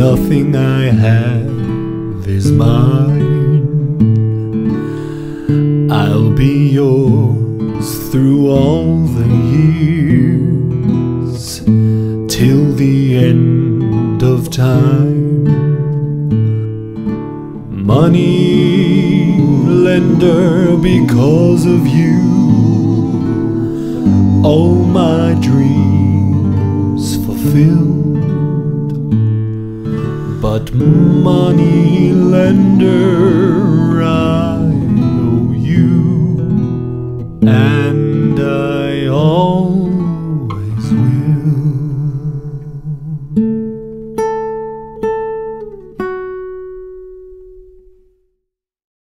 Nothing I have is mine. I'll be yours through all the years, till the end of time. Money lender, because of you all my dreams fulfilled. But money lender,